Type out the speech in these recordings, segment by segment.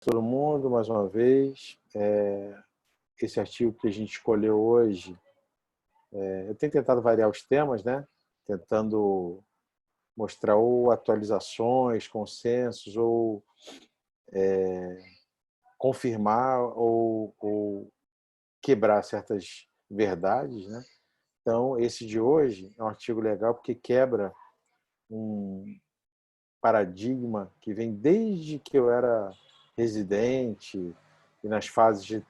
Todo mundo, mais uma vez. Esse artigo que a gente escolheu hoje, eu tenho tentado variar os temas, né? Tentando mostrar ou atualizações, consensos, ou confirmar ou quebrar certas verdades, né? Então, esse de hoje é um artigo legal porque quebra um paradigma que vem desde que eu era residente e nas fases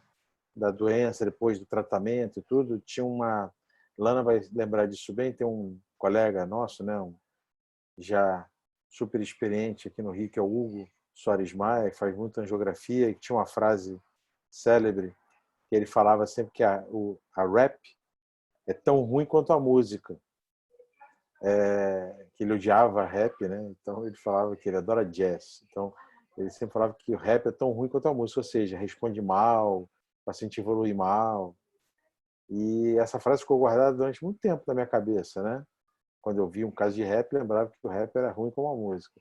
da doença, depois do tratamento e tudo. Tinha uma... Lana vai lembrar disso bem, tem um colega nosso, né, já super experiente aqui no Rio, que é o Hugo Soares Maia, que faz muita angiografia, e que tinha uma frase célebre, que ele falava sempre que a rap é tão ruim quanto a música. Que ele odiava rap, né? Então ele falava que ele adora jazz. Então ele sempre falava que o rap é tão ruim quanto a música, ou seja, responde mal, o paciente evolui mal. E essa frase ficou guardada durante muito tempo na minha cabeça, né? Quando eu vi um caso de rap, lembrava que o rap era ruim como a música.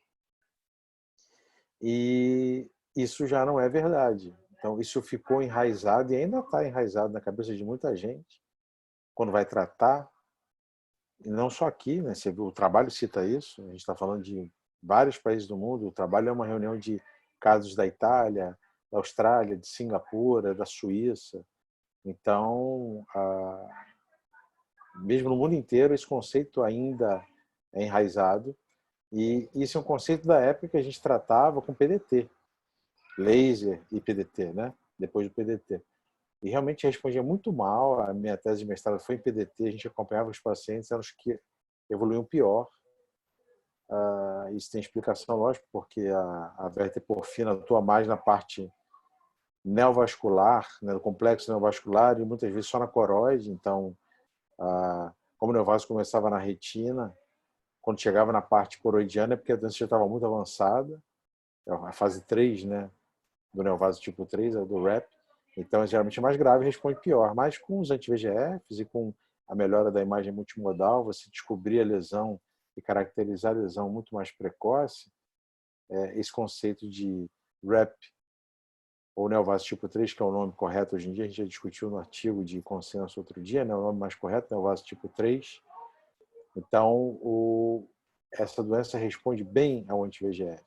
E isso já não é verdade. Então isso ficou enraizado e ainda está enraizado na cabeça de muita gente quando vai tratar. E não só aqui, né? O trabalho cita isso. A gente está falando de vários países do mundo. O trabalho é uma reunião de casos da Itália, da Austrália, de Singapura, da Suíça. Então, mesmo no mundo inteiro, esse conceito ainda é enraizado. E isso é um conceito da época que a gente tratava com PDT, laser e PDT, né? Depois do PDT. E realmente respondia muito mal. A minha tese de mestrado foi em PDT, a gente acompanhava os pacientes, eram os que evoluíam pior. Isso tem explicação, lógico, porque a verteporfina atua mais na parte neovascular, né, do complexo neovascular, e muitas vezes só na coroide. Então, como o neovaso começava na retina, quando chegava na parte coroidiana é porque a doença já estava muito avançada, a fase 3, né, do neovaso tipo 3, é do REP. Então, geralmente é mais grave e responde pior. Mas com os anti-VEGFs e com a melhora da imagem multimodal, você descobrir a lesão e caracterizar a lesão muito mais precoce, esse conceito de REP, ou neovaso tipo 3, que é o nome correto hoje em dia, a gente já discutiu no artigo de consenso outro dia, né, o nome mais correto, neovaso tipo 3. Então, essa doença responde bem ao anti-VEGF.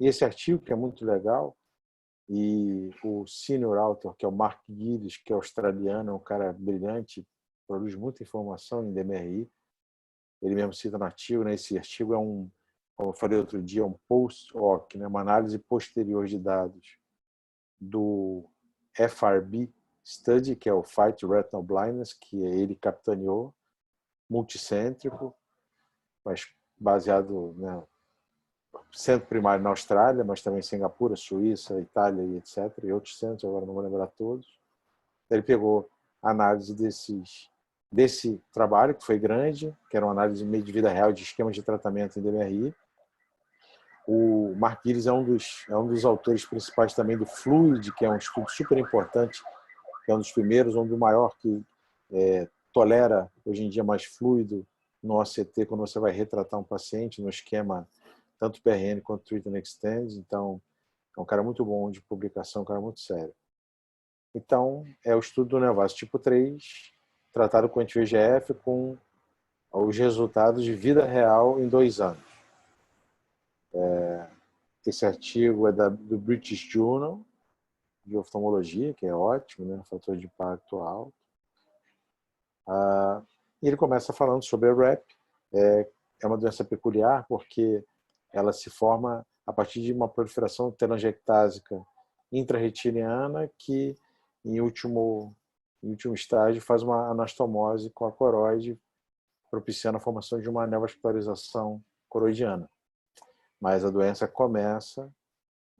E esse artigo, que é muito legal, e o senior author, que é o Mark Gillis, que é australiano, é um cara brilhante, produz muita informação em DMRI. Ele mesmo cita no artigo, né? Esse artigo é como eu falei outro dia, um post-hoc, né? Uma análise posterior de dados do FRB Study, que é o Fight Retinal Blindness, que ele capitaneou, multicêntrico, mas baseado, né, centro primário na Austrália, mas também em Singapura, Suíça, Itália e etc. E outros centros, agora não vou lembrar todos. Ele pegou a análise desse trabalho, que foi grande, que era uma análise meio de vida real de esquemas de tratamento em DMRI. O Mark Gillis é um dos autores principais também do FLUID, que é um estudo super importante, que é um dos primeiros, um do maior, que tolera hoje em dia mais fluido no OCT quando você vai retratar um paciente no esquema tanto PRN quanto Treat and Extend. Então, é um cara muito bom de publicação, um cara muito sério. Então, é o estudo do neovaso tipo 3, tratado com anti-VEGF, com os resultados de vida real em 2 anos. Esse artigo é do British Journal de Oftalmologia, que é ótimo, né? Fator de impacto alto. E ele começa falando sobre a REP. É uma doença peculiar porque ela se forma a partir de uma proliferação telangiectásica intrarretiniana que, em último estágio, faz uma anastomose com a coroide, propiciando a formação de uma neovascularização coroidiana. Mas a doença começa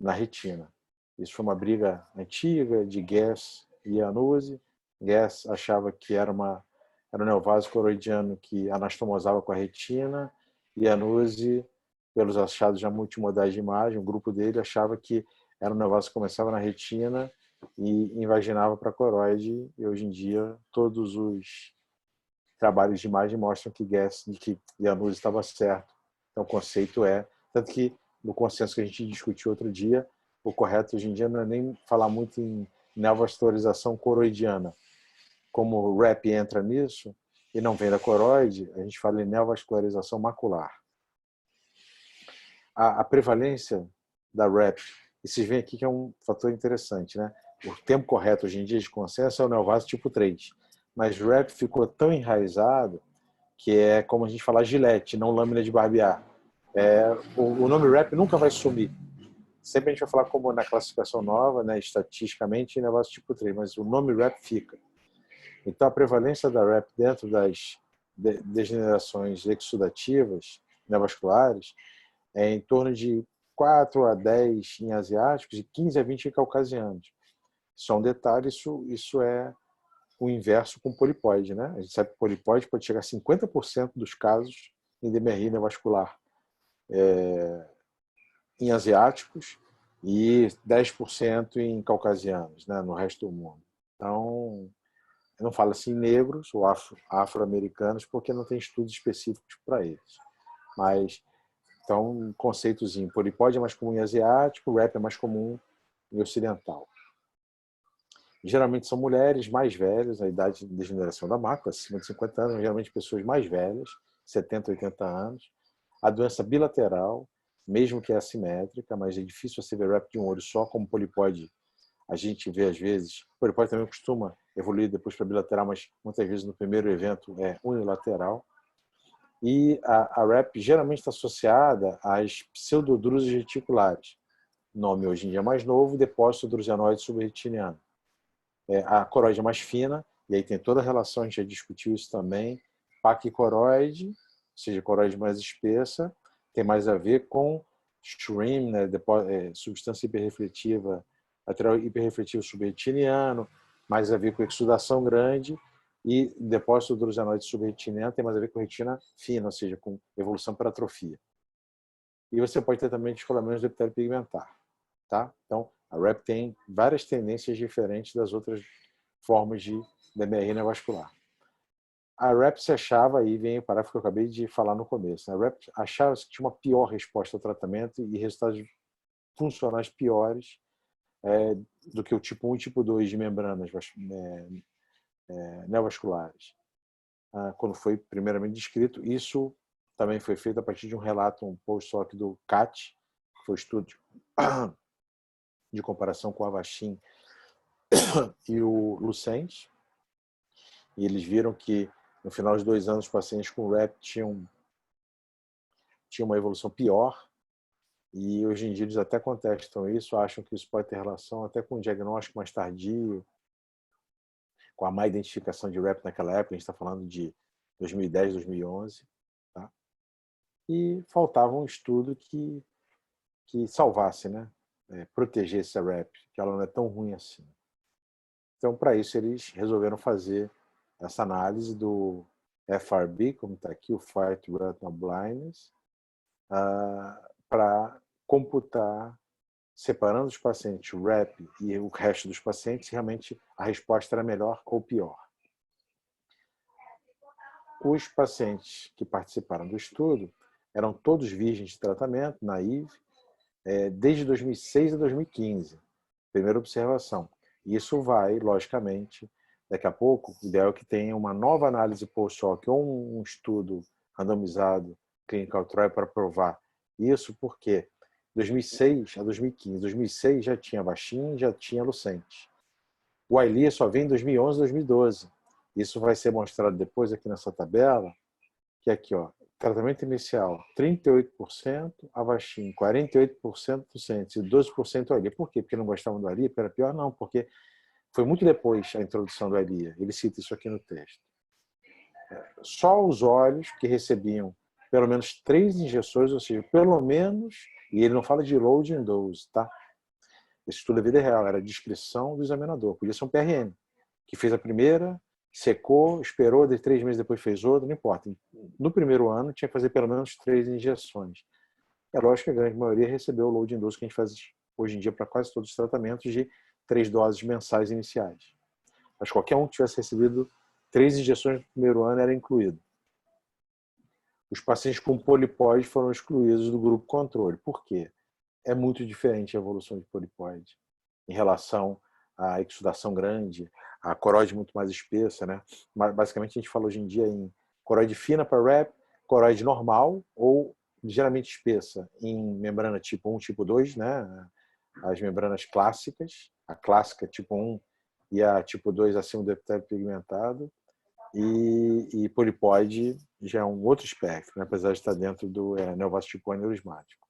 na retina. Isso foi uma briga antiga de Guess e Januzzi. Guess achava que era um neovaso coroidiano que anastomosava com a retina, e Januzzi, pelos achados já multimodais de imagem, o grupo dele achava que era um neovaso que começava na retina e invaginava para a coroide, e hoje em dia todos os trabalhos de imagem mostram que Januzzi estava certo. Então o conceito tanto que no consenso que a gente discutiu outro dia, o correto hoje em dia não é nem falar muito em neovascularização coroidiana. Como o RAP entra nisso, e não vem da coroide, a gente fala em neovascularização macular. A prevalência da RAP, e vocês veem aqui que é um fator interessante, né? O termo correto hoje em dia de consenso é o neovaso tipo 3, mas o RAP ficou tão enraizado que é como a gente fala gilete, não lâmina de barbear. O nome RAP nunca vai sumir. Sempre a gente vai falar como na classificação nova, né, estatisticamente, neovaso tipo 3, mas o nome RAP fica. Então, a prevalência da RAP dentro das degenerações exudativas neovasculares é em torno de 4 a 10 em asiáticos e 15 a 20 em caucasianos. Só um detalhe, isso é o inverso com polipóide, né? A gente sabe que polipóide pode chegar a 50% dos casos em DMRI neovascular em asiáticos e 10% em caucasianos, né, no resto do mundo. Então, eu não falo assim negros ou afro-americanos porque não tem estudos específicos para eles. Mas, então, um conceitozinho, polipóide é mais comum em asiático, RAP é mais comum em ocidental. Geralmente são mulheres mais velhas, a idade de degeneração da mácula, acima de 50 anos, geralmente pessoas mais velhas, 70, 80 anos. A doença bilateral, mesmo que é assimétrica, mas é difícil você ver RAP de um olho só, como polipóide a gente vê às vezes. O polipóide também costuma evoluir depois para bilateral, mas muitas vezes no primeiro evento é unilateral. E a RAP geralmente está associada às pseudodrúseas reticulares. Nome hoje em dia mais novo, depósito drusenoide subretiniano. A coroide é mais fina, e aí tem toda a relação, a gente já discutiu isso também. Paquicoroide, ou seja, coroide mais espessa, tem mais a ver com SHRIM, né, substância hiperrefletiva, lateral hiperrefletivo subretiniano, mais a ver com exudação grande, e depósito drusenoide subretiniano tem mais a ver com retina fina, ou seja, com evolução para atrofia. E você pode ter também descolamento do epitélio pigmentar. Tá? Então, a RAP tem várias tendências diferentes das outras formas de DMRI neovascular. A RAP se achava, aí vem o parágrafo que eu acabei de falar no começo, a RAP achava que tinha uma pior resposta ao tratamento e resultados funcionais piores do que o tipo 1 e tipo 2 de membranas neovasculares. Quando foi primeiramente descrito, isso também foi feito a partir de um relato, um post-hoc do CAT, que foi estudo de comparação com o Avastin e o Lucent, e eles viram que no final de 2 anos os pacientes com RAP tinham uma evolução pior, e hoje em dia eles até contestam isso, acham que isso pode ter relação até com o diagnóstico mais tardio, com a má identificação de RAP naquela época, a gente está falando de 2010, 2011, tá? E faltava um estudo que salvasse, né? Protegesse a RAP, que ela não é tão ruim assim. Então, para isso, eles resolveram fazer essa análise do FRB, como está aqui, o Fight Retinal Blindness, para computar, separando os pacientes RAP e o resto dos pacientes, se realmente a resposta era melhor ou pior. Os pacientes que participaram do estudo eram todos virgens de tratamento, naive, desde 2006 a 2015. Primeira observação. Isso vai, logicamente, daqui a pouco, o ideal é que tenha uma nova análise post-hoc ou um estudo randomizado, clinical trial, para provar isso, porque 2006 a 2015, 2006 já tinha Avastin, já tinha Lucent. O Eylea só vem em 2011, 2012. Isso vai ser mostrado depois aqui nessa tabela, que é aqui, ó, tratamento inicial 38%, Avastin 48% Lucent e 12% Eylea. Por quê? Porque não gostavam do Eylea? Era pior? Não, porque foi muito depois a introdução do Eylea. Ele cita isso aqui no texto. Só os olhos que recebiam pelo menos 3 injeções, ou seja, pelo menos, e ele não fala de loading dose, tá? Esse estudo é vida real, era a descrição do examinador. Podia ser um PRN, que fez a primeira, secou, esperou, 3 meses depois fez outra, não importa. No primeiro ano tinha que fazer pelo menos 3 injeções. É lógico que a grande maioria recebeu o loading dose que a gente faz hoje em dia para quase todos os tratamentos de 3 doses mensais iniciais. Mas qualquer um que tivesse recebido 3 injeções no primeiro ano era incluído. Os pacientes com polipóide foram excluídos do grupo controle. Por quê? é muito diferente a evolução de polipóide em relação à exudação grande, a coroide muito mais espessa, né? Basicamente a gente fala hoje em dia em coroide fina para RAP, coroide normal ou ligeiramente espessa em membrana tipo 1, tipo 2, né? As membranas clássicas, a clássica tipo 1 e a tipo 2 acima do epitélio pigmentado, e polipóide já é um outro espectro, né? Apesar de estar dentro do neovaso tipo aneurismático.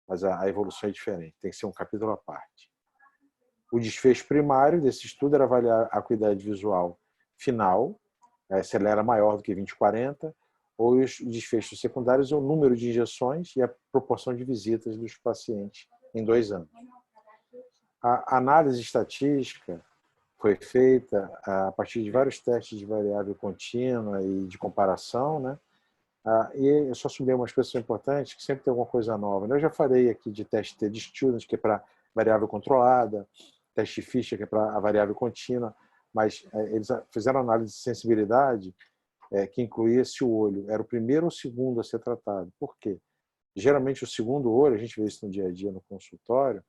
Mas a evolução é diferente, tem que ser um capítulo à parte. O desfecho primário desse estudo era avaliar a acuidade visual final, se ela era maior do que 20/40, ou os desfechos secundários, o número de injeções e a proporção de visitas dos pacientes em 2 anos. A análise estatística foi feita a partir de vários testes de variável contínua e de comparação, né? E eu só subi umas coisas importantes, que sempre tem alguma coisa nova. Eu já falei aqui de teste de student, que é para variável controlada, teste Fischer, que é para a variável contínua, mas eles fizeram análise de sensibilidade que incluía se o olho era o primeiro ou o segundo a ser tratado. Por quê? Geralmente o segundo olho, a gente vê isso no dia a dia no consultório,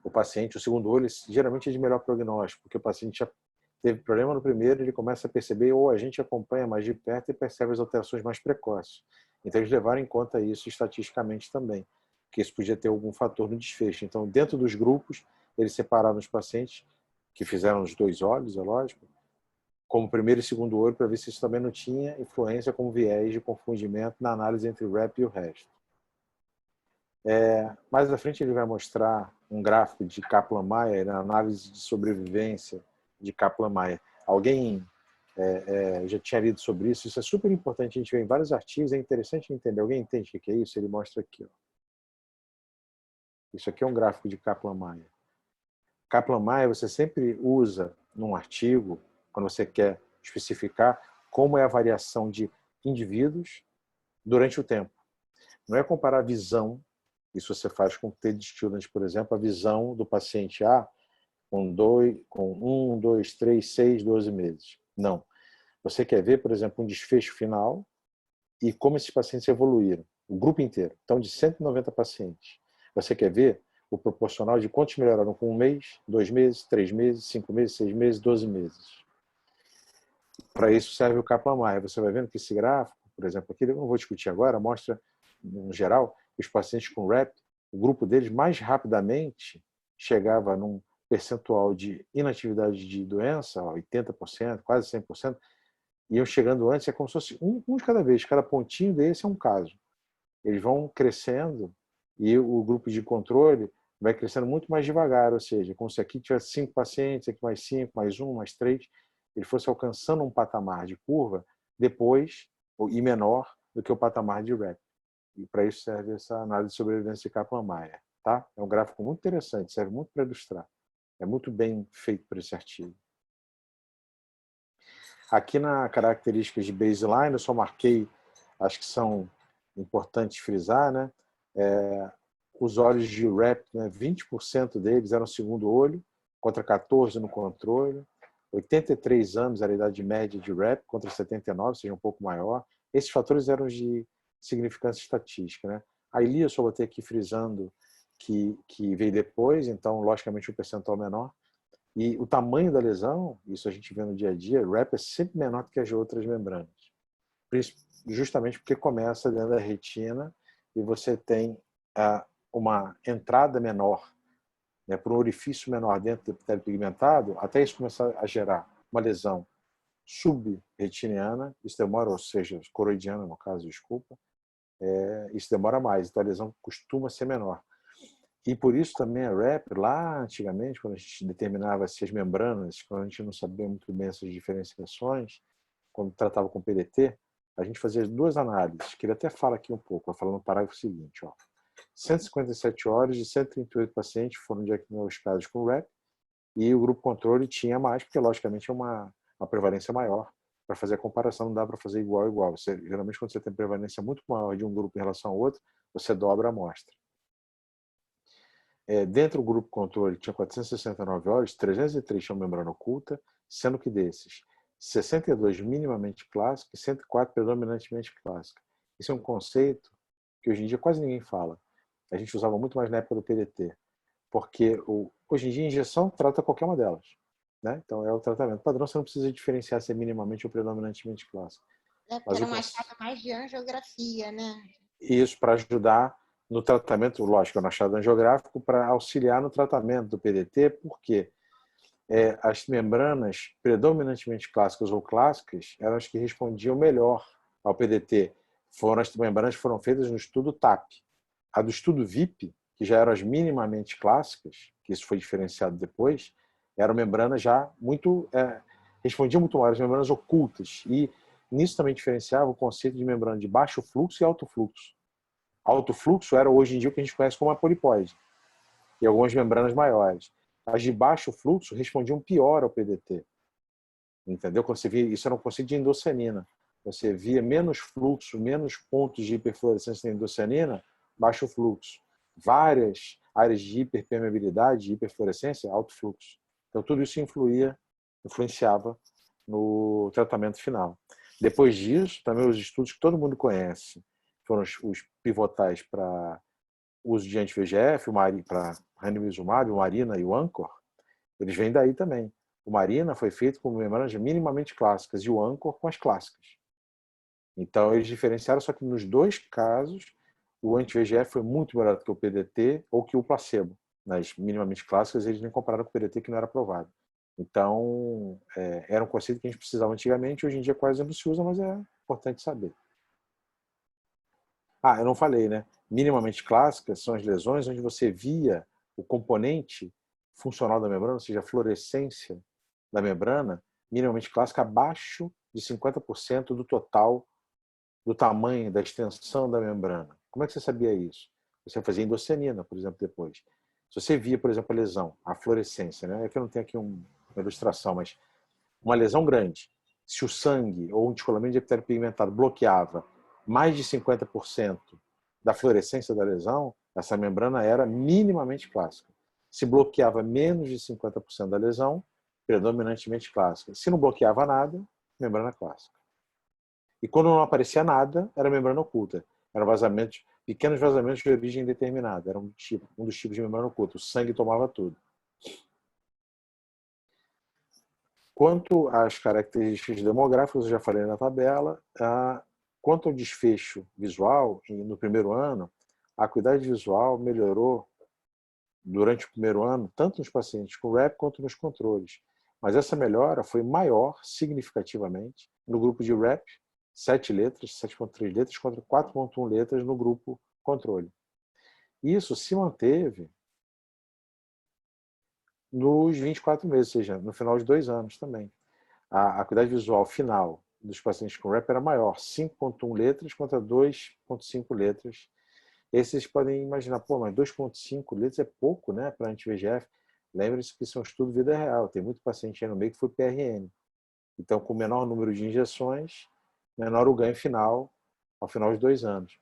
o paciente, o segundo olho, geralmente é de melhor prognóstico, porque o paciente já teve problema no primeiro, ele começa a perceber, ou a gente acompanha mais de perto e percebe as alterações mais precoces. Então, eles levaram em conta isso estatisticamente também, que isso podia ter algum fator no desfecho. Então, dentro dos grupos, eles separaram os pacientes que fizeram os 2 olhos, é lógico, como primeiro e segundo olho, para ver se isso também não tinha influência como viés de confundimento na análise entre o RAP e o resto. Mais à frente ele vai mostrar um gráfico de Kaplan-Meier, na análise de sobrevivência de Kaplan-Meier. Alguém já tinha lido sobre isso, isso é super importante, a gente vê em vários artigos, é interessante entender. Alguém entende o que é isso? Ele mostra aqui. Ó. Isso aqui é um gráfico de Kaplan-Meier. Kaplan-Meier você sempre usa num artigo, quando você quer especificar como é a variação de indivíduos durante o tempo. Não é comparar a visão, isso você faz com o TED Student, por exemplo, a visão do paciente A com 1, 2, 3, 6, 12 meses. Não. Você quer ver, por exemplo, um desfecho final e como esses pacientes evoluíram, o grupo inteiro. Então, de 190 pacientes, você quer ver o proporcional de quantos melhoraram com 1 mês, 2 meses, 3 meses, 5 meses, 6 meses, 12 meses. Para isso serve o Kaplan-Meier. Você vai vendo que esse gráfico, por exemplo, aqui, eu não vou discutir agora, mostra, no geral, os pacientes com RAP, o grupo deles mais rapidamente chegava num percentual de inatividade de doença, 80%, quase 100%, iam chegando antes, é como se fosse um de cada vez, cada pontinho desse é um caso. Eles vão crescendo e o grupo de controle vai crescendo muito mais devagar, ou seja, como se aqui tivesse 5 pacientes, aqui mais 5, mais 1, mais 3, ele fosse alcançando um patamar de curva depois e menor do que o patamar de RAP. E para isso serve essa análise de sobrevivência de Kaplan-Meier. Tá? É um gráfico muito interessante, serve muito para ilustrar. É muito bem feito para esse artigo. Aqui na características de baseline, eu só marquei, acho que são importantes frisar, né? Os olhos de RAP, né? 20% deles eram segundo olho, contra 14% no controle. 83 anos era a idade média de RAP, contra 79, ou seja, um pouco maior. Esses fatores eram de significância estatística. Né? A Ilia eu só botei aqui frisando que veio depois, então, logicamente, um percentual menor. E o tamanho da lesão, isso a gente vê no dia a dia, RAP é sempre menor do que as outras membranas. Justamente porque começa dentro da retina e você tem uma entrada menor, né, por um orifício menor dentro do epitélio pigmentado, até isso começar a gerar uma lesão subretiniana, isso demora, ou seja, coroidiana no caso, desculpa, isso demora mais, então a lesão costuma ser menor. E por isso também a RAP, lá antigamente, quando a gente determinava se as membranas, quando a gente não sabia muito bem essas diferenciações, quando tratava com PDT, a gente fazia 2 análises, que ele até fala aqui um pouco, falando no parágrafo seguinte. 157 horas de 138 pacientes foram diagnosticados com RAP e o grupo controle tinha mais, porque logicamente é uma prevalência maior. Para fazer a comparação não dá para fazer igual. Geralmente quando você tem prevalência muito maior de um grupo em relação ao outro, você dobra a amostra. Dentro do grupo controle tinha 469 olhos, 303 tinham membrana oculta, sendo que desses 62 minimamente clássicos e 104 predominantemente clássicos. Esse é um conceito que hoje em dia quase ninguém fala. a gente usava muito mais na época do PDT, porque hoje em dia a injeção trata qualquer uma delas, né? Então é o tratamento padrão, você não precisa diferenciar se é minimamente ou predominantemente clássico. É, porque Mas era uma achada mais de angiografia, né? isso para ajudar no tratamento, lógico, no achado angiográfico, para auxiliar no tratamento do PDT, porque as membranas predominantemente clássicas ou clássicas eram as que respondiam melhor ao PDT. As membranas que foram feitas no estudo TAP. A do estudo VIP, que já eram as minimamente clássicas, que isso foi diferenciado depois, eram membranas já muito... respondiam muito mais, as membranas ocultas. E nisso também diferenciava o conceito de membrana de baixo fluxo e alto fluxo. Alto fluxo era hoje em dia o que a gente conhece como a polipóide, e algumas membranas maiores. As de baixo fluxo respondiam pior ao PDT. Entendeu? Quando você via, isso era um conceito de endocianina. Você via menos fluxo, menos pontos de hiperfluorescência da endocianina, baixo fluxo. Várias áreas de hiperpermeabilidade, de hiperfluorescência, alto fluxo. Então tudo isso influenciava no tratamento final. Depois disso, também os estudos que todo mundo conhece foram os pivotais para uso de anti-VEGF, para ranibizumab, o Marina e o Anchor, eles vêm daí também. O Marina foi feito com membranas minimamente clássicas e o Anchor com as clássicas. Então eles diferenciaram, só que nos dois casos o anti-VEGF foi muito melhor do que o PDT ou que o placebo. Nas minimamente clássicas eles nem compararam com o PDT, que não era aprovado. Então era um conceito que a gente precisava antigamente, hoje em dia quase não se usa, mas é importante saber. Eu não falei, né? Minimamente clássicas são as lesões onde você via o componente funcional da membrana, ou seja, a fluorescência da membrana, minimamente clássica, abaixo de 50% do total do tamanho, da extensão da membrana. Como é que você sabia isso? Você fazia endocianina, por exemplo, depois. Se você via, por exemplo, a lesão, a fluorescência, né? É que eu não tenho aqui uma ilustração, mas uma lesão grande, se o sangue ou um descolamento de epitélio pigmentado bloqueava mais de 50% da fluorescência da lesão, essa membrana era minimamente clássica. Se bloqueava menos de 50% da lesão, predominantemente clássica. Se não bloqueava nada, membrana clássica. E quando não aparecia nada, era membrana oculta. Eram vazamentos, pequenos vazamentos de origem indeterminada. Era um dos tipos de membrana oculta. O sangue tomava tudo. Quanto às características demográficas, eu já falei na tabela. Quanto ao desfecho visual, no primeiro ano, a acuidade visual melhorou durante o primeiro ano, tanto nos pacientes com REP quanto nos controles. Mas essa melhora foi maior, significativamente, no grupo de REP, 7 letras, 7,3 letras, contra 4,1 letras no grupo controle. Isso se manteve nos 24 meses, ou seja, no final de 2 anos também. A acuidade visual final dos pacientes com REP era maior, 5,1 letras contra 2,5 letras. Esses podem imaginar, mas 2,5 letras é pouco, né, para anti-VEGF. Lembre-se que isso é um estudo vida real, tem muito paciente aí no meio que foi PRN. Então, com menor número de injeções, menor o ganho final, ao final de 2 anos.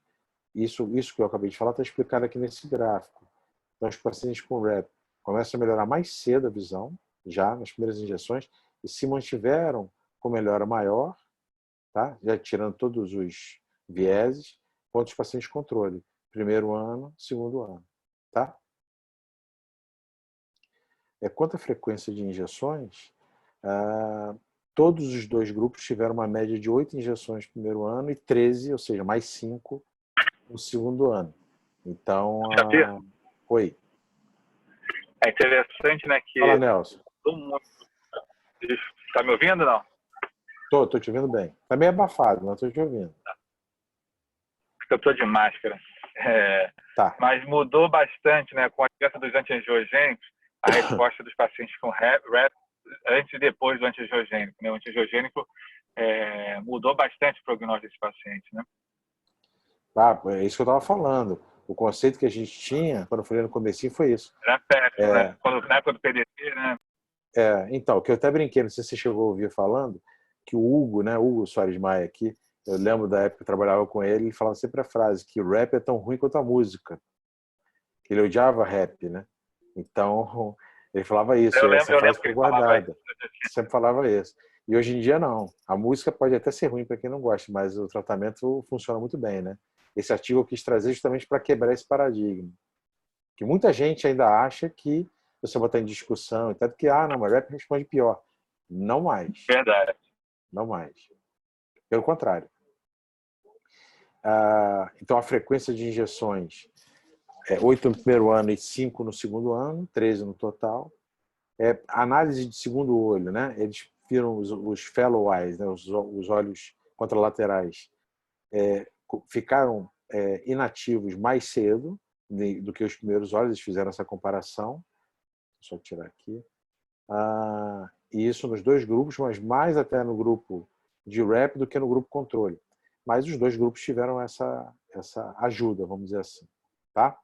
Isso que eu acabei de falar está explicado aqui nesse gráfico. Então, os pacientes com REP começam a melhorar mais cedo a visão, já nas primeiras injeções, e se mantiveram com melhora maior, tá? Já tirando todos os vieses, quanto os pacientes controle. Primeiro ano, segundo ano. Tá? Quanto à frequência de injeções, todos os 2 grupos tiveram uma média de 8 injeções no primeiro ano e 13, ou seja, mais 5 no segundo ano. Então, oi. É interessante, né, que... Fala, Nelson. Tá me ouvindo, não? Tô te ouvindo bem. Tá meio abafado, mas tô te ouvindo. Eu tô de máscara. Tá. Mas mudou bastante, né, com a dieta dos antiangiogênicos, a resposta dos pacientes com REP antes e depois do antiangiogênico, né? O antiangiogênico mudou bastante o prognóstico desses pacientes, né? É isso que eu estava falando. O conceito que a gente tinha, quando eu falei no comecinho, foi isso. Era péssimo, né? Na época do PDT, né? Então, que eu até brinquei, não sei se você chegou a ouvir falando, que o Hugo, né, Hugo Soares Maia aqui, eu lembro da época que eu trabalhava com ele falava sempre a frase que o rap é tão ruim quanto a música. Que ele odiava rap, né? Então, ele falava isso, essa frase ficou guardada. Sempre falava isso. E hoje em dia não. A música pode até ser ruim para quem não gosta, mas o tratamento funciona muito bem, né? Esse artigo eu quis trazer justamente para quebrar esse paradigma. Que muita gente ainda acha que você botar em discussão, tanto que, não, mas REP responde pior. Não mais. Verdade. Não mais. Pelo contrário. Então, a frequência de injeções é 8 no primeiro ano e 5 no segundo ano, 13 no total. Análise de segundo olho, né? Eles viram os fellow eyes, né? os olhos contralaterais, ficaram inativos mais cedo do que os primeiros olhos. Eles fizeram essa comparação. Deixa eu só tirar aqui. E isso nos dois grupos, mas mais até no grupo de REP do que no grupo controle. Mas os dois grupos tiveram essa ajuda, vamos dizer assim. Tá?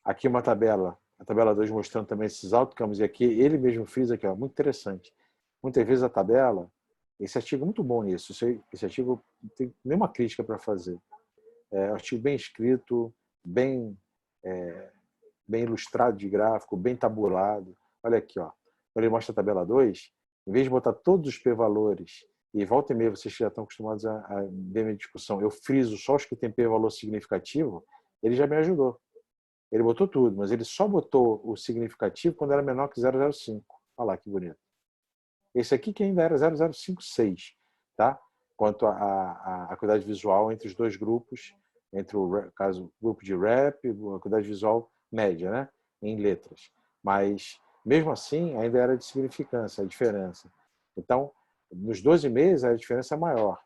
Aqui uma tabela, a tabela 2 mostrando também esses outcomes, e aqui ele mesmo frisa aqui, muito interessante. Muitas vezes a tabela, esse artigo é muito bom nisso, esse artigo não tem nenhuma crítica para fazer. É um artigo bem escrito, bem ilustrado de gráfico, bem tabulado. Olha aqui, ó. Quando ele mostra a tabela 2, em vez de botar todos os p-valores, e volta e meia vocês já estão acostumados a ver a minha discussão, eu friso só os que tem p-valor significativo, ele já me ajudou. Ele botou tudo, mas ele só botou o significativo quando era menor que 0,05. Olha lá que bonito. Esse aqui que ainda era 0,056, tá? Quanto à acuidade visual entre os dois grupos, entre o grupo de REP e a acuidade visual média, né? Em letras. Mas, mesmo assim, ainda era de significância a diferença. Então, nos 12 meses, a diferença é maior.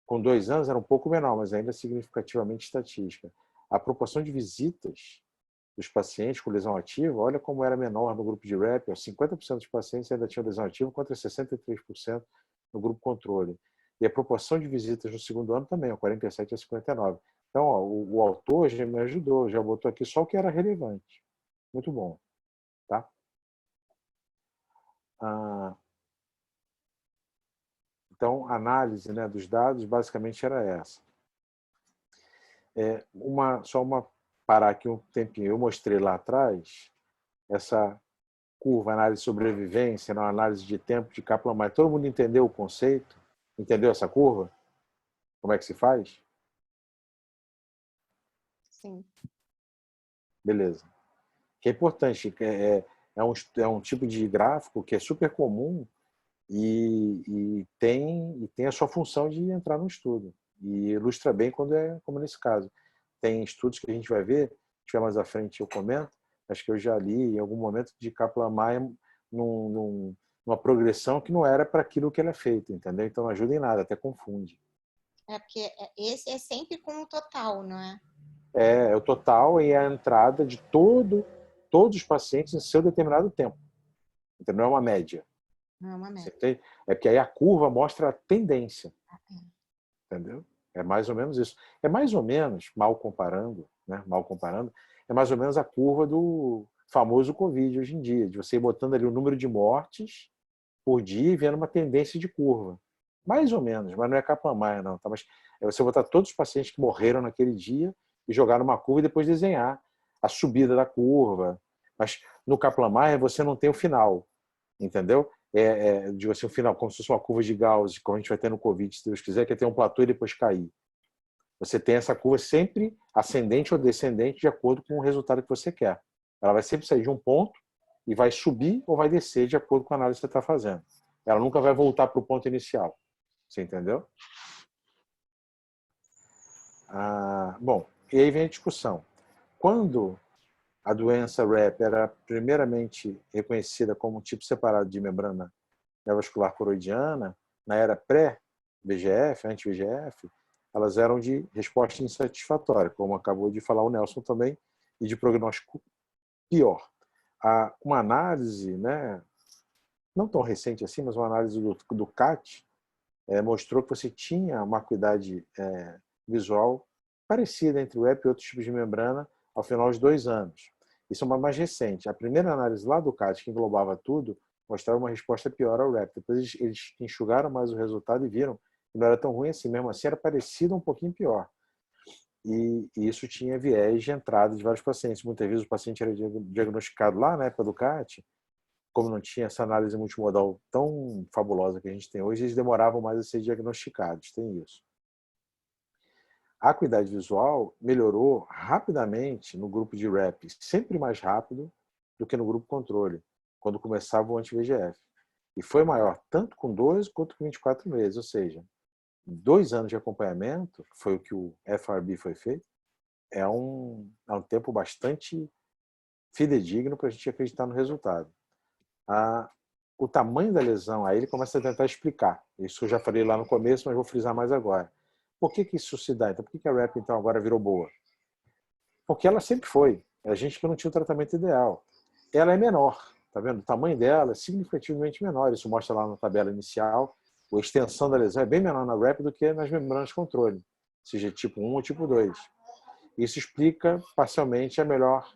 Com 2 anos era um pouco menor, mas ainda significativamente estatística. A proporção de visitas dos pacientes com lesão ativa, olha como era menor no grupo de REP, 50% dos pacientes ainda tinham lesão ativa, contra 63% no grupo controle. E a proporção de visitas no segundo ano também, 47 a 59. Então, o autor já me ajudou, já botou aqui só o que era relevante. Muito bom. Tá? Então, a análise, né, dos dados basicamente era essa. Parar aqui um tempinho. Eu mostrei lá atrás essa curva, análise de sobrevivência, não, análise de tempo de Kaplan-Meier. Todo mundo entendeu o conceito? Entendeu essa curva? Como é que se faz? Sim. Beleza. Que é importante, é um tipo de gráfico que é super comum e tem a sua função de entrar no estudo. E ilustra bem como nesse caso. Tem estudos que a gente vai ver, se tiver mais à frente eu comento, acho que eu já li em algum momento de Kaplan-Meier numa progressão que não era para aquilo que ele é feito, entendeu? Então não ajuda em nada, até confunde. Porque esse é sempre com o total, não é? É o total e a entrada de todos os pacientes em seu determinado tempo. Então não é uma média. Não é uma média. É porque aí a curva mostra a tendência. Entendeu? É mais ou menos isso. É mais ou menos, mal comparando, é mais ou menos a curva do famoso Covid hoje em dia, de você ir botando ali o número de mortes por dia e vendo uma tendência de curva. Mais ou menos, mas não é Kaplan-Meier, não. Tá? Mas é você botar todos os pacientes que morreram naquele dia e jogar numa curva e depois desenhar a subida da curva. Mas no Kaplan-Meier você não tem o final, entendeu? Digo assim, o final, como se fosse uma curva de Gauss, como a gente vai ter no Covid, se Deus quiser, que é ter um platô e depois cair. Você tem essa curva sempre ascendente ou descendente de acordo com o resultado que você quer. Ela vai sempre sair de um ponto e vai subir ou vai descer de acordo com a análise que você está fazendo. Ela nunca vai voltar para o ponto inicial. Você entendeu? Bom, e aí vem a discussão. Quando a doença REP era primeiramente reconhecida como um tipo separado de membrana neovascular coroidiana, na era pré-VEGF, anti-VEGF, elas eram de resposta insatisfatória, como acabou de falar o Nelson também, e de prognóstico pior. Uma análise, né, não tão recente assim, mas uma análise do CAT mostrou que você tinha uma acuidade visual parecida entre o EP e outros tipos de membrana ao final de 2 anos. Isso é uma mais recente. A primeira análise lá do CAT, que englobava tudo, mostrava uma resposta pior ao REP. Depois eles enxugaram mais o resultado e viram que não era tão ruim assim. Mesmo assim, era parecido um pouquinho pior. E isso tinha viés de entrada de vários pacientes. Muitas vezes o paciente era diagnosticado lá na época do CAT como não tinha essa análise multimodal tão fabulosa que a gente tem hoje, eles demoravam mais a ser diagnosticados, tem isso. A acuidade visual melhorou rapidamente no grupo de REP, sempre mais rápido do que no grupo controle, quando começava o anti-VEGF. E foi maior tanto com 12 quanto com 24 meses, ou seja, 2 anos de acompanhamento, que foi o que o FRB foi feito, é um tempo bastante fidedigno para a gente acreditar no resultado. O tamanho da lesão, aí ele começa a tentar explicar. Isso eu já falei lá no começo, mas vou frisar mais agora. Por que isso se dá? Então, por que a REP então, agora virou boa? Porque ela sempre foi. A gente que não tinha o tratamento ideal. Ela é menor, tá vendo? O tamanho dela é significativamente menor. Isso mostra lá na tabela inicial. A extensão da lesão é bem menor na REP do que nas membranas de controle, seja tipo 1 ou tipo 2. Isso explica parcialmente a melhor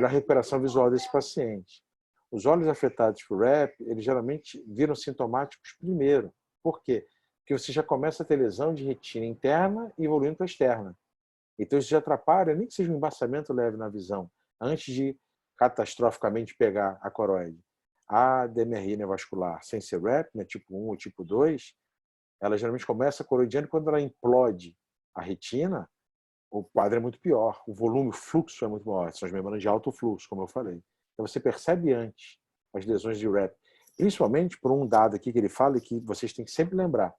recuperação visual desse paciente. Os olhos afetados por REP, eles geralmente viram sintomáticos primeiro. Por quê? Porque você já começa a ter lesão de retina interna e evoluindo para externa. Então isso já atrapalha, nem que seja um embaçamento leve na visão, antes de catastroficamente pegar a coroide. A DMRI neovascular sem ser REP, né, tipo 1 ou tipo 2, ela geralmente começa coroidiana quando ela implode a retina, o quadro é muito pior, o volume, o fluxo é muito maior, são as membranas de alto fluxo, como eu falei. Então você percebe antes as lesões de REP, principalmente por um dado aqui que ele fala e que vocês têm que sempre lembrar.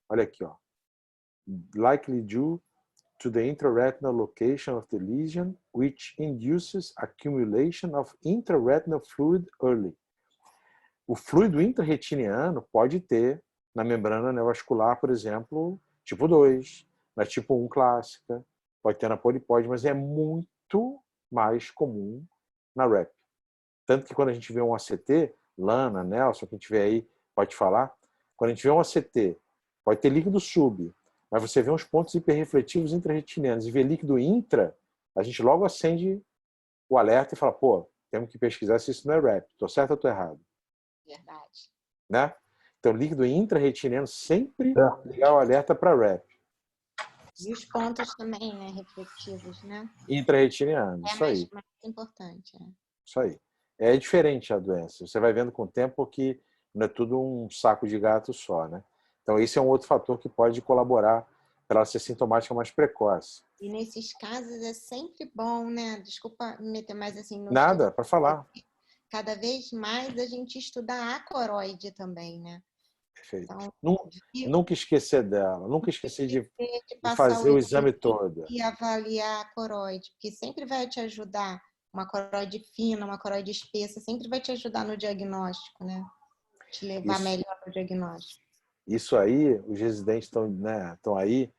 Olha aqui, ó. Likely due to the intraretinal location of the lesion, which induces accumulation of intraretinal fluid early. O fluido intrarretiniano pode ter na membrana neovascular, por exemplo, tipo 2, na tipo 1 clássica, pode ter na polipóide, mas é muito mais comum na REP. Tanto que quando a gente vê um ACT, Lana, Nelson, quem tiver aí pode falar, quando a gente vê um ACT, pode ter líquido sub, mas você vê uns pontos hiperrefletivos intrarretinianos e vê líquido intra, a gente logo acende o alerta e fala, pô, temos que pesquisar se isso não é REP. Estou certo ou estou errado? Verdade. Né? Então, líquido intrarretiniano sempre ligar o alerta para REP. E os pontos também, né, reflexivos, né? Intrarretiniano, É isso aí. mais importante. Isso aí. É diferente a doença. Você vai vendo com o tempo que não é tudo um saco de gato só, né? Então, esse é um outro fator que pode colaborar para ela ser sintomática mais precoce. E nesses casos é sempre bom, né? Desculpa me meter mais assim no Nada, para falar. Cada vez mais a gente estuda a coroide também, né? Perfeito. Então, Nunca esquecer dela, nunca esquecer de passar fazer o exame todo. e avaliar a coroide, porque sempre vai te ajudar. Uma coroide fina, uma coroide espessa, sempre vai te ajudar no diagnóstico, né? Te levar melhor no diagnóstico. Isso aí, os residentes estão, né, estão aí,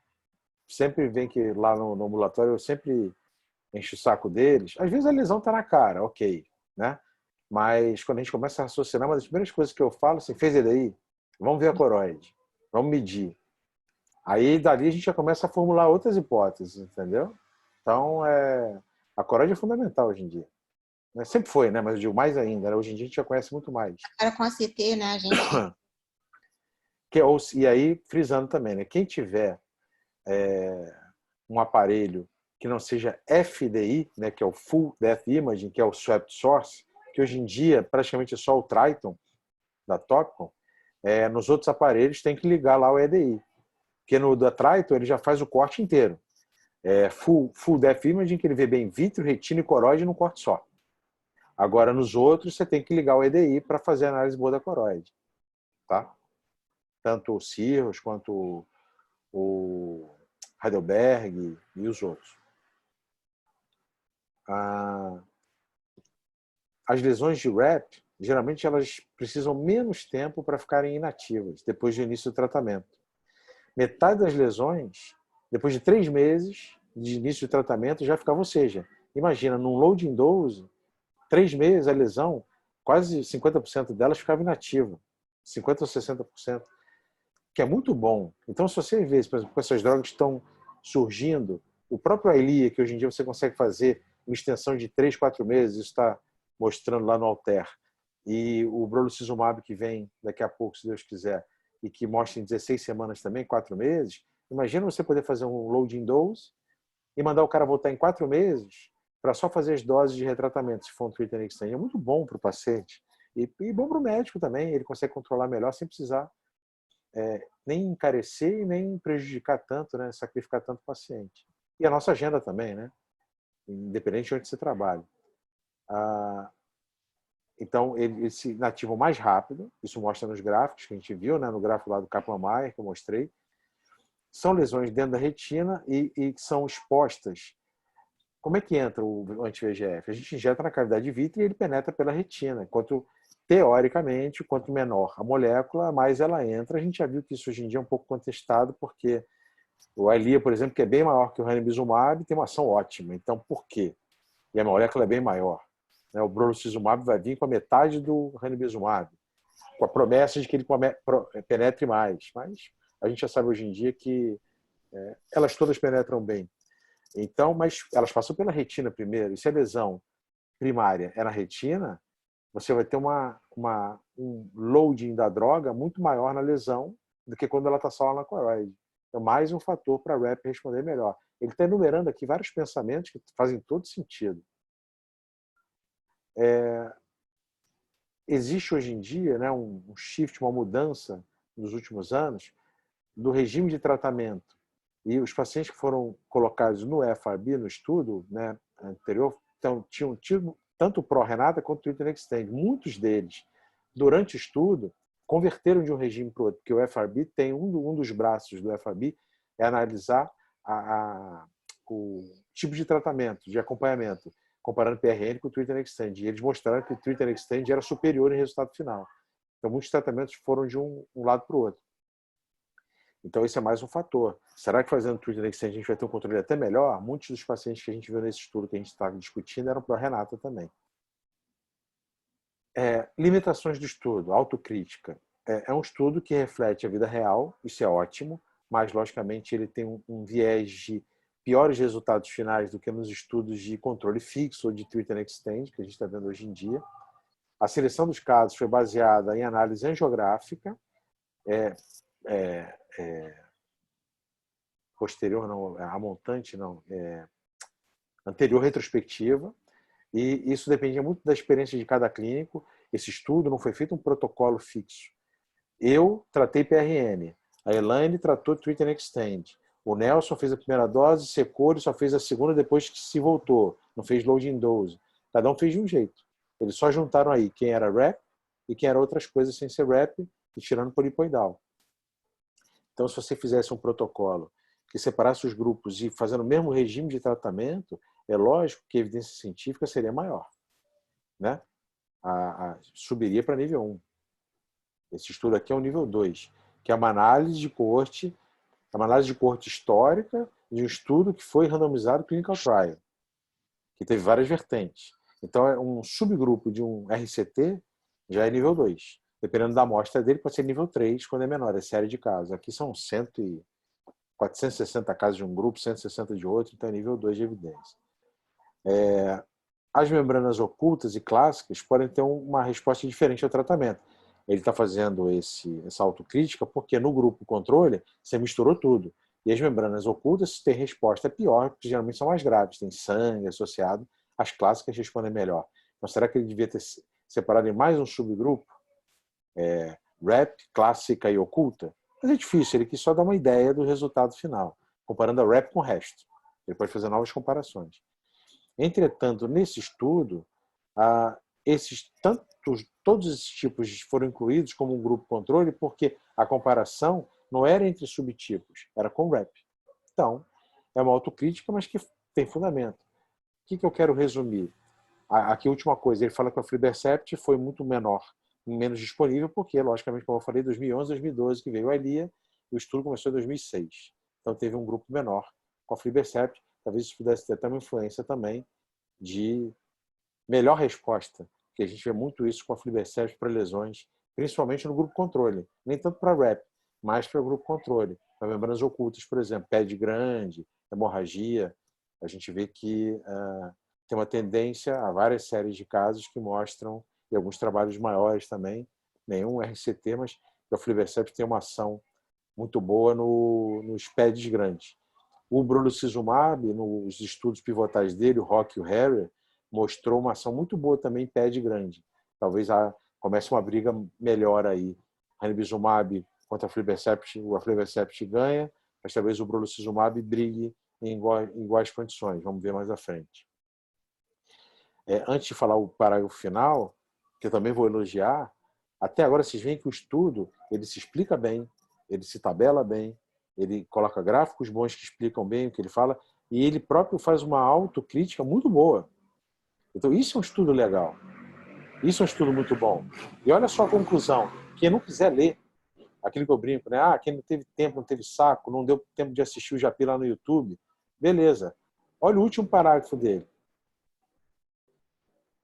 sempre vem que lá no ambulatório eu sempre encho o saco deles. Às vezes a lesão está na cara, ok, né? Mas quando a gente começa a raciocinar, uma das primeiras coisas que eu falo assim, fez ele aí? Vamos ver a coroide, vamos medir. Aí dali a gente já começa a formular outras hipóteses, entendeu? Então a coroide é fundamental hoje em dia. Sempre foi, né? Mas eu digo mais ainda, né? Hoje em dia a gente já conhece muito mais. Agora com a CT, né? A gente... E aí, frisando também, né? Quem tiver um aparelho que não seja FDI, né, que é o Full Depth Imaging, que é o Swept Source, que hoje em dia praticamente é só o Triton da Topcon, nos outros aparelhos tem que ligar lá o EDI. Porque no da Triton ele já faz o corte inteiro. Full Depth Imaging, que ele vê bem vítreo, retina e coroide num corte só. Agora, nos outros, você tem que ligar o EDI para fazer a análise boa da coroide. Tá? Tanto o Cirrus quanto o Heidelberg e os outros. As lesões de REP, geralmente elas precisam menos tempo para ficarem inativas depois do início do tratamento. Metade das lesões, depois de 3 meses de início de tratamento, já ficava, ou seja, imagina, num loading dose, 3 meses a lesão, quase 50% delas ficava inativa, 50% ou 60%, que é muito bom. Então, se você vê, por exemplo, com essas drogas que estão surgindo, o próprio Eylea, que hoje em dia você consegue fazer uma extensão de 3, 4 meses, isso está mostrando lá no Alter, e o Brolucizumab que vem daqui a pouco, se Deus quiser, e que mostra em 16 semanas também, 4 meses, imagina você poder fazer um loading dose e mandar o cara voltar em 4 meses para só fazer as doses de retratamento, se for um treatment extend. É muito bom para o paciente e bom para o médico também. Ele consegue controlar melhor sem precisar nem encarecer e nem prejudicar tanto, né? Sacrificar tanto o paciente. E a nossa agenda também, né? Independente de onde você trabalha. Então, eles se inativam mais rápido. Isso mostra nos gráficos que a gente viu, né? No gráfico lá do Kaplan-Meier, que eu mostrei. São lesões dentro da retina e são expostas. Como é que entra o anti-VEGF? A gente injeta na cavidade vítrea e ele penetra pela retina. Enquanto, teoricamente, quanto menor a molécula, mais ela entra. A gente já viu que isso hoje em dia é um pouco contestado, porque o Eylea, por exemplo, que é bem maior que o ranibizumab, tem uma ação ótima. Então, por quê? E a molécula é bem maior. O brolucizumab vai vir com a metade do ranibizumab, com a promessa de que ele penetre mais. Mas a gente já sabe hoje em dia que elas todas penetram bem. Então, mas elas passam pela retina primeiro. E se a lesão primária é na retina, você vai ter um loading da droga muito maior na lesão do que quando ela está só na coroide. É mais um fator para a REP responder melhor. Ele está enumerando aqui vários pensamentos que fazem todo sentido. Existe hoje em dia, né, um shift, uma mudança nos últimos anos do regime de tratamento. E os pacientes que foram colocados no FRB, no estudo, né, anterior, tinham tido tanto o Pro-Renata quanto o Treatment Extend. Muitos deles, durante o estudo, converteram de um regime para o outro, porque o FRB tem um dos braços do FRB é analisar o tipo de tratamento, de acompanhamento, comparando PRN com o Treatment Extend. E eles mostraram que o Treatment Extend era superior em resultado final. Então, muitos tratamentos foram de um lado para o outro. Então, esse é mais um fator. Será que fazendo Treatment Extend a gente vai ter um controle até melhor? Muitos dos pacientes que a gente viu nesse estudo que a gente está discutindo eram para a Renata também. Limitações do estudo, autocrítica. É um estudo que reflete a vida real, isso é ótimo, mas, logicamente, ele tem um viés de piores resultados finais do que nos estudos de controle fixo ou de Treatment Extend, que a gente está vendo hoje em dia. A seleção dos casos foi baseada em análise angiográfica, posterior não, a montante não, anterior retrospectiva, e isso dependia muito da experiência de cada clínico. Esse estudo não foi feito um protocolo fixo. Eu tratei PRN, a Elaine tratou Treat and Extend, o Nelson fez a primeira dose, secou, ele só fez a segunda depois que se voltou, não fez loading dose. Cada um fez de um jeito. Eles só juntaram aí quem era rep e quem era outras coisas sem ser rep e tirando polipoidal. Então, se você fizesse um protocolo que separasse os grupos e fazendo o mesmo regime de tratamento, é lógico que a evidência científica seria maior, né? Subiria para nível 1. Esse estudo aqui é o nível 2, que é uma análise de coorte histórica de um estudo que foi randomizado clinical trial, que teve várias vertentes. Então, é um subgrupo de um RCT já é nível 2. Dependendo da amostra dele, pode ser nível 3, quando é menor, é série de casos. Aqui são 460 casos de um grupo, 160 de outro, então é nível 2 de evidência. As membranas ocultas e clássicas podem ter uma resposta diferente ao tratamento. Ele está fazendo essa autocrítica porque no grupo controle você misturou tudo. E as membranas ocultas têm resposta pior, porque geralmente são mais graves, tem sangue associado. As clássicas respondem melhor. Então, será que ele devia ter separado em mais um subgrupo? REP, clássica e oculta? Mas é difícil, ele quis só dar uma ideia do resultado final, comparando a REP com o resto. Ele pode fazer novas comparações. Entretanto, nesse estudo, todos esses tipos foram incluídos como um grupo controle porque a comparação não era entre subtipos, era com REP. Então, é uma autocrítica, mas que tem fundamento. O que eu quero resumir? Aqui a última coisa, ele fala que a Aflibercept foi muito menor, menos disponível, porque, logicamente, como eu falei, 2011, 2012 que veio a Eylea, o estudo começou em 2006. Então, teve um grupo menor com a Aflibercept. Talvez isso pudesse ter até uma influência também de melhor resposta, que a gente vê muito isso com a Aflibercept para lesões, principalmente no grupo controle. Nem tanto para REP, mas para o grupo controle. Para membranas ocultas, por exemplo, pede grande, hemorragia, a gente vê que tem uma tendência a várias séries de casos que mostram, e alguns trabalhos maiores também, nenhum RCT, mas o Aflibercept tem uma ação muito boa nos PEDs grandes. O brolucizumab, nos estudos pivotais dele, o Rock e o Harrier, mostrou uma ação muito boa também em pé de grande. Talvez comece uma briga melhor aí. Ranibizumab contra o aflibercept ganha, mas talvez o brolucizumab brigue em iguais condições. Vamos ver mais à frente. Antes de falar o parágrafo final, que eu também vou elogiar, até agora vocês veem que o estudo ele se explica bem, ele se tabela bem, ele coloca gráficos bons que explicam bem o que ele fala, e ele próprio faz uma autocrítica muito boa. Então, isso é um estudo legal. Isso é um estudo muito bom. E olha só a conclusão. Quem não quiser ler, aquilo que eu brinco, né? Quem não teve tempo, não teve saco, não deu tempo de assistir o Japi lá no YouTube, beleza. Olha o último parágrafo dele.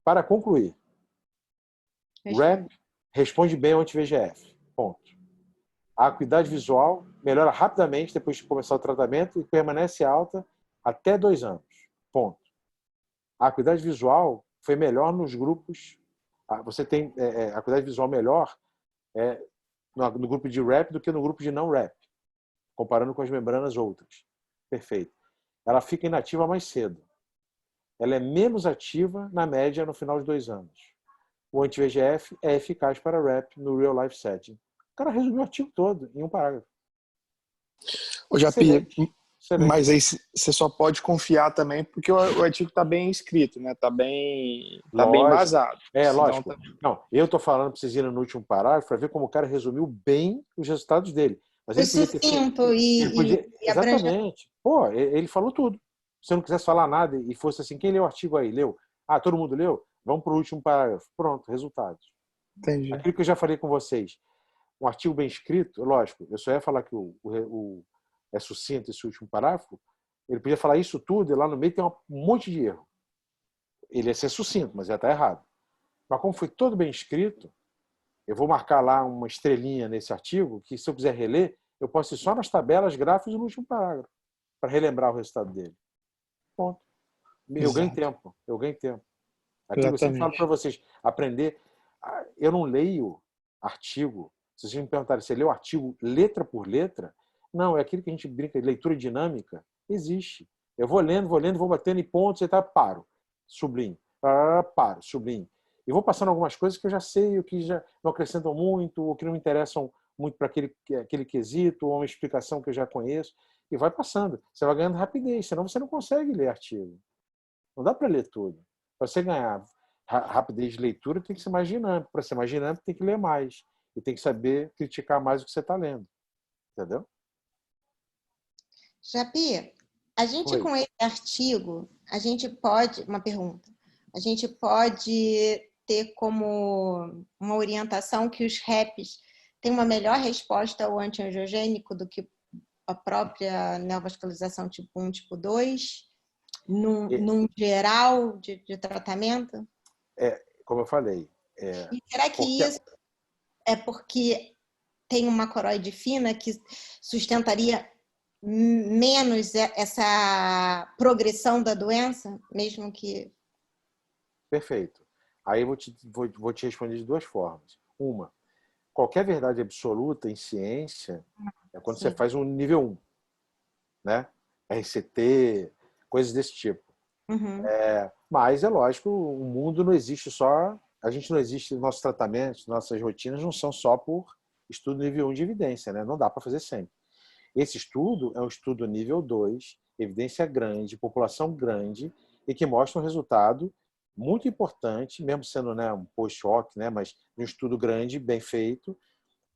Para concluir, RAP responde bem ao anti-VEGF. Ponto. A acuidade visual melhora rapidamente depois de começar o tratamento e permanece alta até 2 anos. Ponto. A acuidade visual foi melhor nos grupos. Você tem a acuidade visual melhor no grupo de RAP do que no grupo de não RAP, comparando com as membranas outras. Perfeito. Ela fica inativa mais cedo. Ela é menos ativa, na média, no final de 2 anos. O anti-VEGF é eficaz para RAP no real life setting. O cara resumiu o artigo todo em um parágrafo. Ô, Japi, Excelente. mas aí você só pode confiar também porque o artigo está bem escrito, né? Está bem embasado. Lógico. Não, eu estou falando para vocês irem no último parágrafo para ver como o cara resumiu bem os resultados dele. Mas ele sucinto e exatamente. Pô, ele falou tudo. Se eu não quisesse falar nada e fosse assim, quem leu o artigo aí? Leu? Todo mundo leu? Vamos para o último parágrafo. Pronto, resultados. Entendi. Aquilo que eu já falei com vocês. Um artigo bem escrito, lógico, eu só ia falar que é sucinto esse último parágrafo, ele podia falar isso tudo e lá no meio tem um monte de erro. Ele ia ser sucinto, mas ia estar errado. Mas como foi todo bem escrito, eu vou marcar lá uma estrelinha nesse artigo, que se eu quiser reler, eu posso ir só nas tabelas, gráficos e no último parágrafo, para relembrar o resultado dele. Ponto. Eu ganho tempo. Aquilo que eu sempre falo para vocês, aprender. Eu não leio artigo. Se vocês me perguntarem, você lê o artigo letra por letra? Não, é aquilo que a gente brinca de leitura dinâmica. Existe. Eu vou lendo, vou batendo em pontos e paro. Sublinho. Paro, sublinho. E vou passando algumas coisas que eu já sei, o que já não acrescentam muito, ou que não me interessam muito para aquele quesito, ou uma explicação que eu já conheço. E vai passando. Você vai ganhando rapidez, senão você não consegue ler artigo. Não dá para ler tudo. Para você ganhar rapidez de leitura, tem que ser mais dinâmico. Para ser mais dinâmico, tem que ler mais. E tem que saber criticar mais o que você está lendo. Entendeu? Japi, a gente com esse artigo, a gente pode... Uma pergunta. A gente pode ter como uma orientação que os RAPs têm uma melhor resposta ao antiangiogênico do que a própria neovascularização tipo 1, tipo 2, num geral de tratamento? Como eu falei. E será que isso é porque tem uma coroide fina que sustentaria menos essa progressão da doença, mesmo que... Perfeito. Aí eu vou te responder de 2 formas. Uma, qualquer verdade absoluta em ciência é quando você faz um nível 1, né? RCT, coisas desse tipo. Uhum. Mas é lógico, o mundo não existe só... A gente não existe, nossos tratamentos, nossas rotinas não são só por estudo nível 1 de evidência, né? Não dá para fazer sempre. Esse estudo é um estudo nível 2, evidência grande, população grande, e que mostra um resultado muito importante, mesmo sendo, né, um post-hoc, né, mas um estudo grande, bem feito,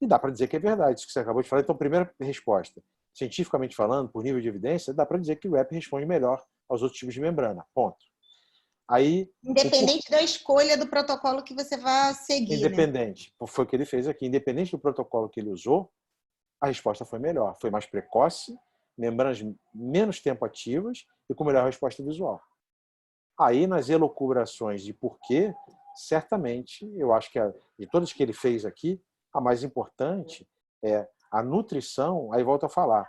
e dá para dizer que é verdade, isso que você acabou de falar. Então, primeira resposta, cientificamente falando, por nível de evidência, dá para dizer que o RAP responde melhor aos outros tipos de membrana. Ponto. Aí, independente da escolha do protocolo que você vai seguir. Independente. Né? Foi o que ele fez aqui. Independente do protocolo que ele usou, a resposta foi melhor. Foi mais precoce, membranas menos tempo ativas e com melhor resposta visual. Aí, nas elucubrações de porquê, certamente, eu acho que de todas que ele fez aqui, a mais importante é a nutrição. Aí volto a falar.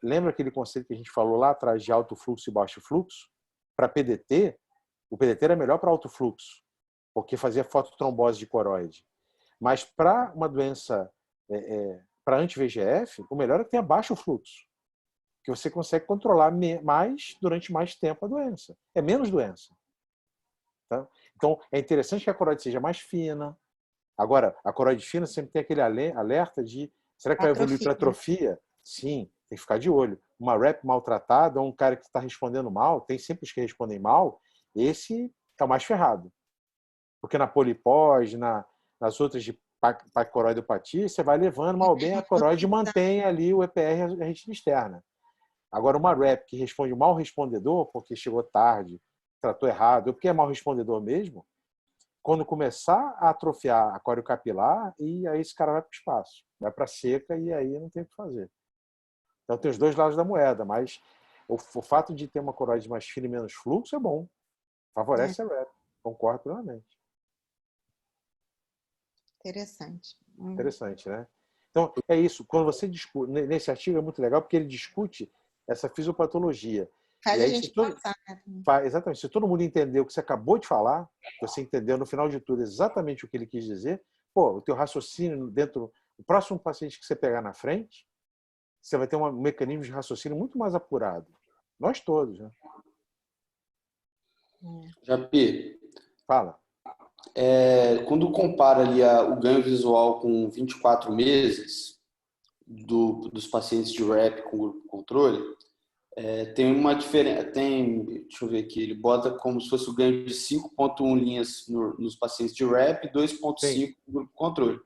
Lembra aquele conceito que a gente falou lá atrás de alto fluxo e baixo fluxo? Para PDT, o PDT era melhor para alto fluxo, porque fazia fototrombose de coroide. Mas para uma doença, para anti-VEGF, o melhor é que tenha baixo fluxo. que você consegue controlar mais durante mais tempo a doença. É menos doença. Tá? Então, é interessante que a coroide seja mais fina. Agora, a coroide fina sempre tem aquele alerta de será que vai evoluir para atrofia? Sim, tem que ficar de olho. Uma rep maltratada, ou um cara que está respondendo mal, tem sempre os que respondem mal, esse está mais ferrado. Porque na polipós, nas outras de paracoroidopatia, você vai levando mal bem, a coroide mantém ali o EPR e a retina externa. Agora, uma rep que responde mal respondedor, porque chegou tarde, tratou errado, ou porque é mal respondedor mesmo, quando começar a atrofiar a coriocapilar, e aí esse cara vai para o espaço, vai para a seca e aí não tem o que fazer. Então tem os dois lados da moeda, mas o fato de ter uma coroide mais fina e menos fluxo é bom. Favorece a rep. Concordo plenamente. Interessante. Interessante, né? Então, é isso. Quando você discute, nesse artigo é muito legal porque ele discute essa fisiopatologia. Faz e aí, a gente pensar, né? Exatamente. Se todo mundo entendeu o que você acabou de falar, você entendeu no final de tudo exatamente o que ele quis dizer, pô, o teu raciocínio dentro... O próximo paciente que você pegar na frente, você vai ter um mecanismo de raciocínio muito mais apurado. Nós todos, né? Japi, Fala. quando compara ali o ganho visual com 24 meses dos pacientes de REP com grupo controle, tem uma diferença, deixa eu ver aqui, ele bota como se fosse o ganho de 5,1 linhas nos pacientes de REP e 2,5 no grupo controle.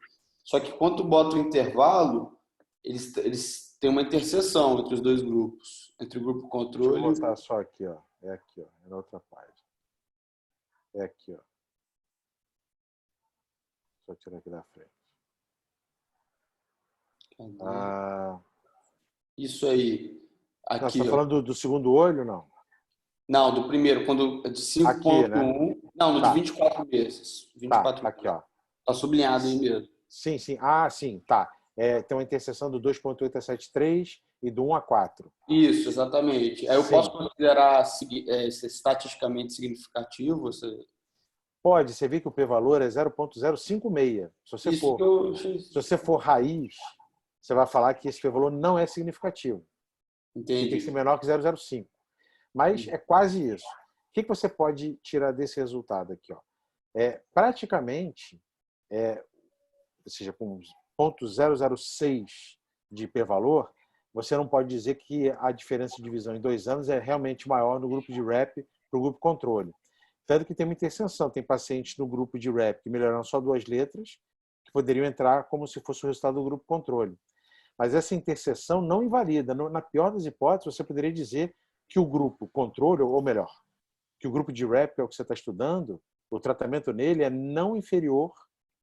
Só que quando bota o intervalo, eles têm uma interseção entre os dois grupos, entre o grupo controle... Deixa eu botar só aqui, ó. É aqui, ó. É na outra página. É aqui, ó. Só tirar aqui da frente. Isso aí. Aqui, não, você está falando do segundo olho, não? Não, do primeiro, quando de 5,1. Né? Não, no de 24 meses. 24 tá, aqui, ó. Tá sublinhado aí mesmo. Sim, sim. Ah, sim, tá. Tem uma interseção do 2,8 a 7,3 e do 1 a 4. Isso, exatamente. Aí eu posso considerar estatisticamente significativo? Pode, você vê que o p-valor é 0,056. Se você for raiz, você vai falar que esse p-valor não é significativo. Entendi. E tem que ser menor que 0,05. Mas é quase isso. O que você pode tirar desse resultado aqui? Ó? Praticamente, ou seja, com 0,006 de p-valor, você não pode dizer que a diferença de visão em 2 anos é realmente maior no grupo de REP para o grupo controle. Tanto que tem uma interseção. Tem pacientes no grupo de REP que melhoraram só 2 letras, que poderiam entrar como se fosse o resultado do grupo controle. Mas essa interseção não invalida. Na pior das hipóteses, você poderia dizer que o grupo controle, ou melhor, que o grupo de REP, que é o que você está estudando, o tratamento nele é não inferior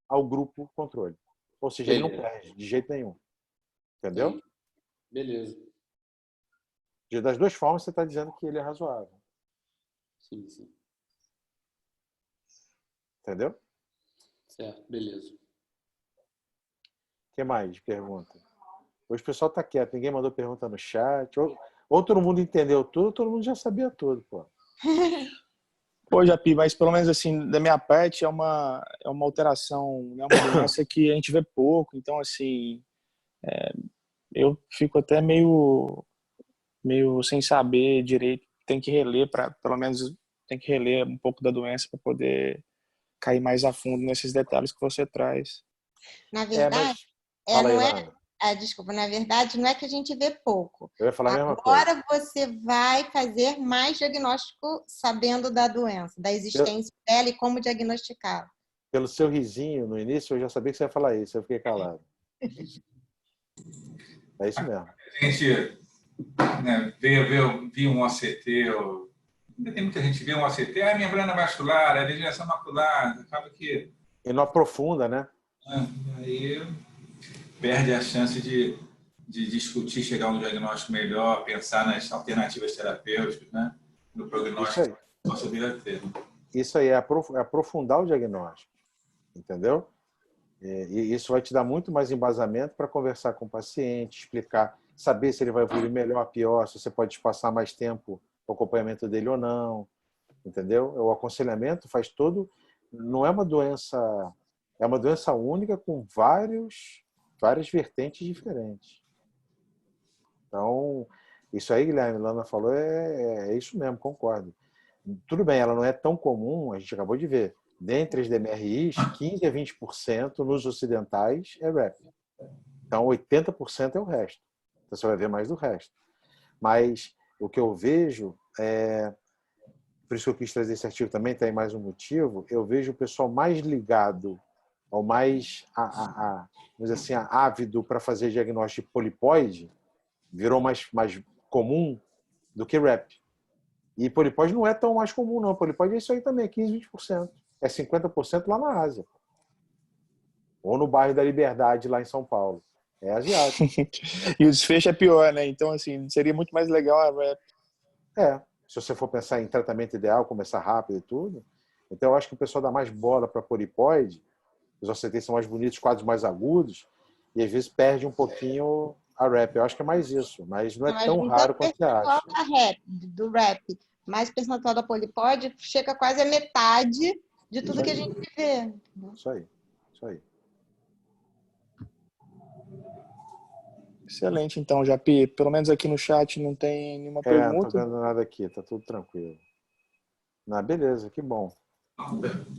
ao grupo controle. Ou seja, ele não perde de jeito nenhum. Entendeu? Sim. Beleza. Das duas formas, você está dizendo que ele é razoável. Sim, sim. Entendeu? Certo, beleza. O que mais de pergunta? Hoje o pessoal está quieto, ninguém mandou pergunta no chat. Ou todo mundo entendeu tudo, ou todo mundo já sabia tudo, pô. Pô, Japi, mas pelo menos assim, da minha parte é uma alteração, né, uma doença que a gente vê pouco, então assim, eu fico até meio sem saber direito, tem que reler pelo menos tem que reler um pouco da doença para poder cair mais a fundo nesses detalhes que você traz. Na verdade, desculpa, na verdade, não é que a gente vê pouco. Eu ia falar a mesma coisa. Agora você vai fazer mais diagnóstico sabendo da doença, da existência dela e como diagnosticá-la. Pelo seu risinho no início, eu já sabia que você ia falar isso, eu fiquei calado. É isso mesmo. A gente viu um OCT, tem muita gente que vê um OCT, membrana vascular, degeneração macular, acaba que... E não aprofunda, né? Aí perde a chance de discutir, chegar a um diagnóstico melhor, pensar nas alternativas terapêuticas, né? No prognóstico que possa vir a ter. Isso aí é aprofundar o diagnóstico, entendeu? E isso vai te dar muito mais embasamento para conversar com o paciente, explicar, saber se ele vai evoluir melhor ou pior, se você pode passar mais tempo o acompanhamento dele ou não, entendeu? O aconselhamento faz todo... Não é uma doença... É uma doença única com várias vertentes diferentes. Então, Isso aí, Guilherme, Lana falou, é isso mesmo, concordo. Tudo bem, ela não é tão comum, a gente acabou de ver. Dentre as DMRIs, 15 a 20% nos ocidentais é rap. Então, 80% é o resto. Então, você vai ver mais do resto. Mas o que eu vejo por isso que eu quis trazer esse artigo também, tem mais um motivo, eu vejo o pessoal mais ligado, ao mais vamos dizer assim, ávido para fazer diagnóstico de polipóide, virou mais comum do que rap. E polipóide não é tão mais comum, não. Polipóide é isso aí também, é 15, 20%. É 50% lá na Ásia. Ou no bairro da Liberdade, lá em São Paulo. É asiático. E o desfecho é pior, né? Então, assim, seria muito mais legal a rap. Se você for pensar em tratamento ideal, começar rápido e tudo. Então, eu acho que o pessoal dá mais bola para polipóide. Os OCTs são mais bonitos, quadros mais agudos. E, às vezes, perde um pouquinho a rap. Eu acho que é mais isso. Mas não é tão raro quanto você acha. Do rap, mais percentual da polipóide, chega quase a metade de tudo que a gente vê. Isso aí. Excelente, então, Japi. Pelo menos aqui no chat não tem nenhuma pergunta. Não tô vendo nada aqui, tá tudo tranquilo. Beleza, que bom.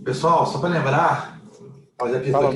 Pessoal, só para lembrar, Fala,